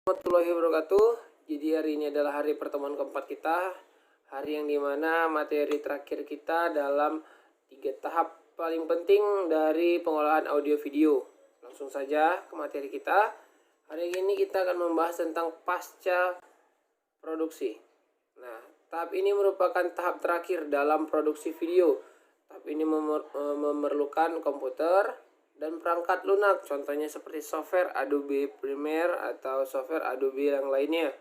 Warahmatullahi wabarakatuh. Jadi hari ini adalah hari pertemuan keempat kita, hari yang dimana materi terakhir kita dalam 3 tahap paling penting dari pengolahan audio video. Langsung saja ke materi kita. Hari ini kita akan membahas tentang pasca produksi. Nah, tahap ini merupakan tahap terakhir dalam produksi video. Tahap ini memerlukan komputer dan perangkat lunak, contohnya seperti software Adobe Premiere atau software Adobe yang lainnya.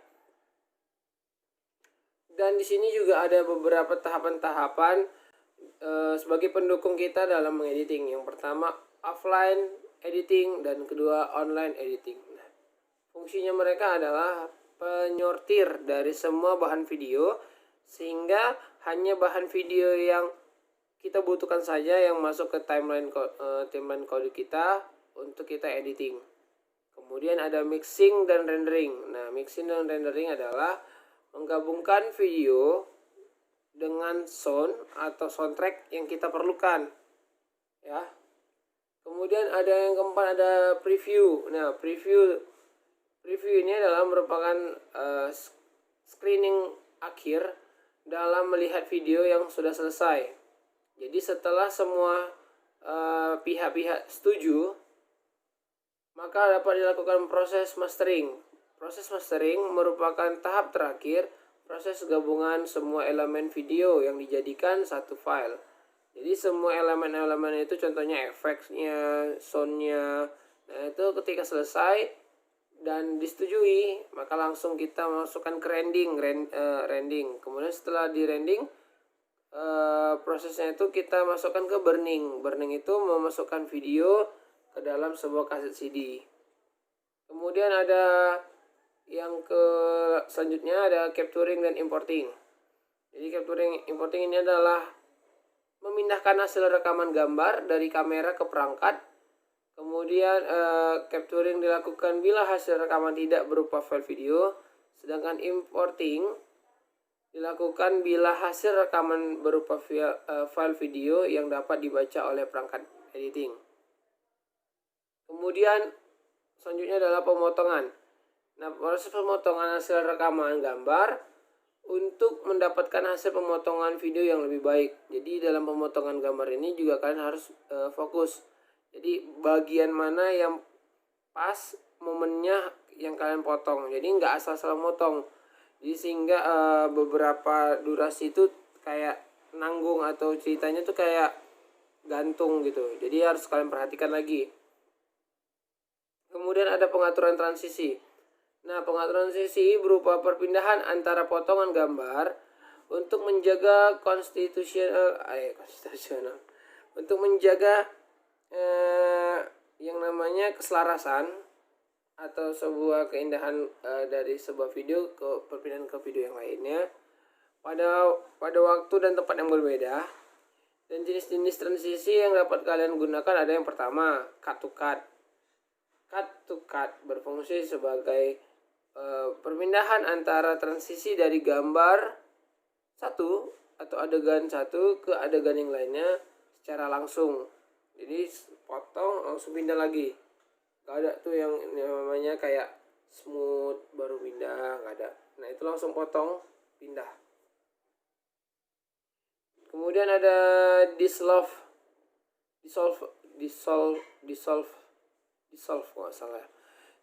Dan di sini juga ada beberapa tahapan-tahapan sebagai pendukung kita dalam mengediting. Yang pertama offline editing dan kedua online editing. Nah, fungsinya mereka adalah penyortir dari semua bahan video sehingga hanya bahan video yang kita butuhkan saja yang masuk ke timeline kode kita untuk kita editing. Kemudian ada mixing dan rendering. Nah, mixing dan rendering adalah menggabungkan video dengan sound atau soundtrack yang kita perlukan. Ya. Kemudian ada yang keempat, ada preview. Nah, preview ini adalah merupakan screening akhir dalam melihat video yang sudah selesai. Jadi setelah semua pihak-pihak setuju, maka dapat dilakukan proses mastering. Proses mastering merupakan tahap terakhir proses gabungan semua elemen video yang dijadikan satu file. Jadi semua elemen-elemen itu contohnya efeknya, soundnya. Nah, itu ketika selesai dan disetujui, maka langsung kita masukkan ke rending. Kemudian setelah di rending, prosesnya itu kita masukkan ke burning. Burning itu memasukkan video ke dalam sebuah kaset CD. Kemudian ada yang selanjutnya ada capturing dan importing. Jadi capturing importing ini adalah memindahkan hasil rekaman gambar dari kamera ke perangkat. Kemudian capturing dilakukan bila hasil rekaman tidak berupa file video, sedangkan importing dilakukan bila hasil rekaman berupa file video yang dapat dibaca oleh perangkat editing. Kemudian selanjutnya adalah pemotongan. Nah, proses pemotongan hasil rekaman gambar untuk mendapatkan hasil pemotongan video yang lebih baik. Jadi dalam pemotongan gambar ini juga kalian harus fokus. Jadi bagian mana yang pas momennya yang kalian potong. Jadi nggak asal-asal motong. Jadi sehingga beberapa durasi itu kayak nanggung atau ceritanya tuh kayak gantung gitu. Jadi harus kalian perhatikan lagi. Kemudian ada pengaturan transisi. Nah, pengaturan transisi berupa perpindahan antara potongan gambar untuk menjaga konstitusional. Untuk menjaga yang namanya keselarasan atau sebuah keindahan dari sebuah video ke perpindahan ke video yang lainnya pada waktu dan tempat yang berbeda. Dan jenis-jenis transisi yang dapat kalian gunakan ada yang pertama, cut to cut. Cut to cut berfungsi sebagai perpindahan antara transisi dari gambar satu atau adegan satu ke adegan yang lainnya secara langsung. Jadi potong langsung pindah lagi. Gak ada tuh yang namanya kayak smooth baru pindah, gak ada. Nah, itu langsung potong pindah. Kemudian ada dissolve nggak salah.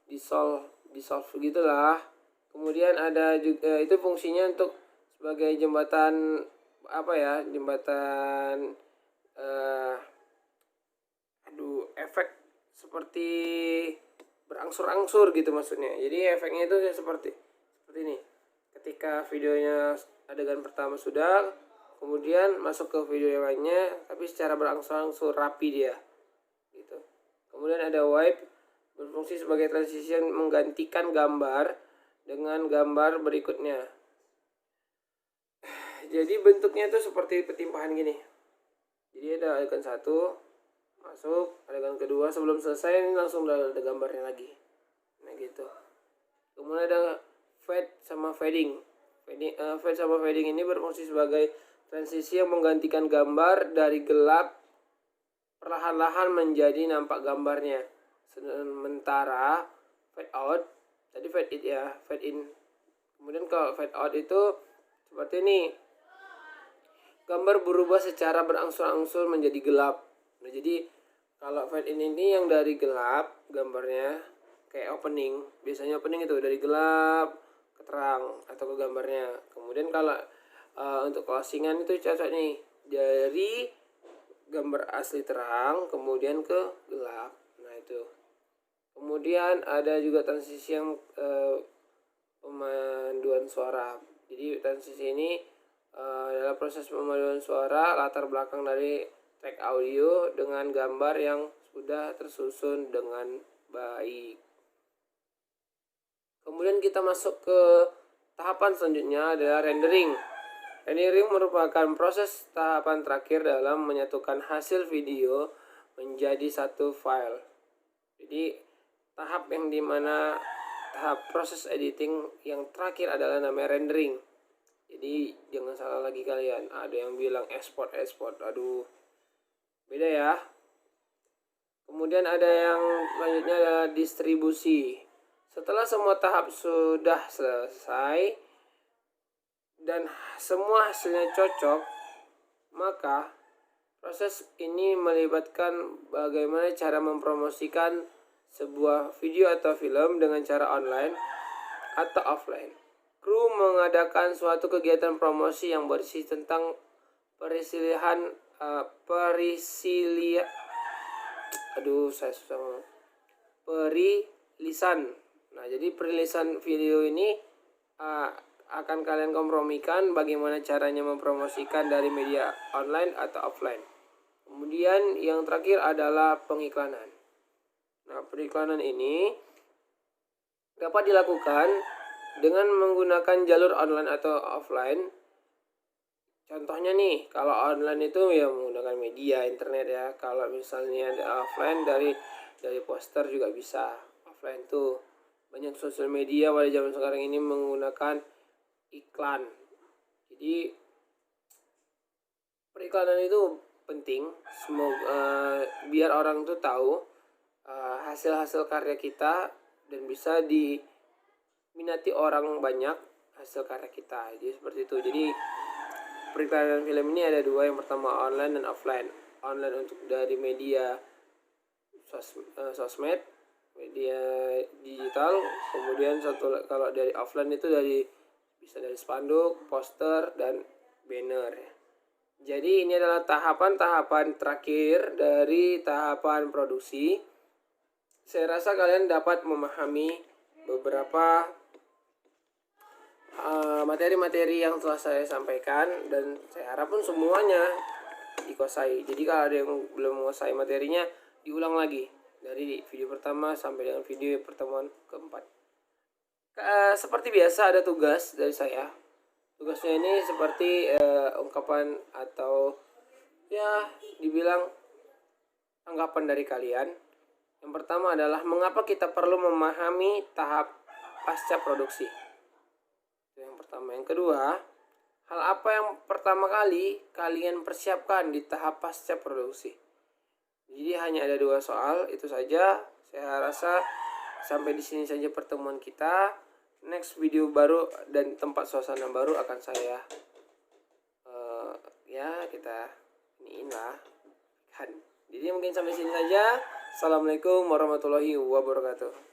Dissolve gitulah. Kemudian ada juga itu fungsinya untuk sebagai jembatan efek seperti berangsur-angsur gitu maksudnya. Jadi efeknya itu seperti ini. Ketika videonya adegan pertama sudah, kemudian masuk ke video yang lainnya, tapi secara berangsur-angsur rapi dia. Gitu. Kemudian ada wipe berfungsi sebagai transisi yang menggantikan gambar dengan gambar berikutnya. Jadi bentuknya itu seperti petimpahan gini. Jadi ada adegan satu, masuk adegan kedua, sebelum selesai ini langsung ada gambarnya lagi. Nah gitu. Kemudian ada fade sama fading. Fade sama fading ini berfungsi sebagai transisi yang menggantikan gambar dari gelap perlahan-lahan menjadi nampak gambarnya. Sementara fade out Tadi fade in ya, fade in. Kemudian kalau fade out itu seperti ini. Gambar berubah secara berangsur-angsur menjadi gelap. Nah, jadi kalau fade in ini yang dari gelap gambarnya kayak opening. Biasanya opening itu dari gelap ke terang atau ke gambarnya. Kemudian kalau untuk closingan itu cocok nih dari gambar asli terang kemudian ke gelap. Nah, itu. Kemudian ada juga transisi yang pemanduan suara. Jadi transisi ini adalah proses pemaduan suara latar belakang dari track audio dengan gambar yang sudah tersusun dengan baik. Kemudian kita masuk ke tahapan selanjutnya adalah rendering. Rendering merupakan proses tahapan terakhir dalam menyatukan hasil video menjadi satu file. Jadi tahap yang dimana tahap proses editing yang terakhir adalah namanya rendering. Jadi jangan salah lagi kalian. Ada yang bilang export. Aduh, beda ya. Kemudian ada yang selanjutnya adalah distribusi. Setelah semua tahap sudah selesai dan semua hasilnya cocok, maka proses ini melibatkan bagaimana cara mempromosikan sebuah video atau film dengan cara online atau offline. Kru mengadakan suatu kegiatan promosi yang berisi tentang perilisan Nah, jadi perilisan video ini akan kalian kompromikan bagaimana caranya mempromosikan dari media online atau offline. Kemudian yang terakhir adalah pengiklanan. Nah, periklanan ini dapat dilakukan dengan menggunakan jalur online atau offline. Contohnya nih, kalau online itu ya menggunakan media internet ya. Kalau misalnya offline dari poster juga bisa. Offline tuh banyak sosial media pada zaman sekarang ini menggunakan iklan. Jadi periklanan itu penting, semoga biar orang tuh tahu hasil-hasil karya kita dan bisa diminati orang banyak hasil karya kita. Jadi seperti itu. Jadi periklanan film ini ada dua, yang pertama online dan offline. Online untuk dari media sosmed, media digital. Kemudian satu kalau dari offline itu bisa dari spanduk, poster, dan banner. Jadi ini adalah tahapan-tahapan terakhir dari tahapan produksi. Saya rasa kalian dapat memahami beberapa materi-materi yang telah saya sampaikan, dan saya harap pun semuanya dikuasai. Jadi kalau ada yang belum menguasai materinya, diulang lagi dari video pertama sampai dengan video pertemuan keempat. Seperti biasa ada tugas dari saya. Tugasnya ini seperti ungkapan atau ya dibilang tanggapan dari kalian. Yang pertama adalah mengapa kita perlu memahami tahap pasca produksi. Itu yang pertama. Yang kedua, hal apa yang pertama kali kalian persiapkan di tahap pasca produksi. Jadi hanya ada 2 soal, itu saja. Saya rasa sampai di sini saja pertemuan kita. Next video baru dan tempat suasana baru akan saya kita iniin lah kan. Jadi mungkin sampai sini saja. Assalamualaikum warahmatullahi wabarakatuh.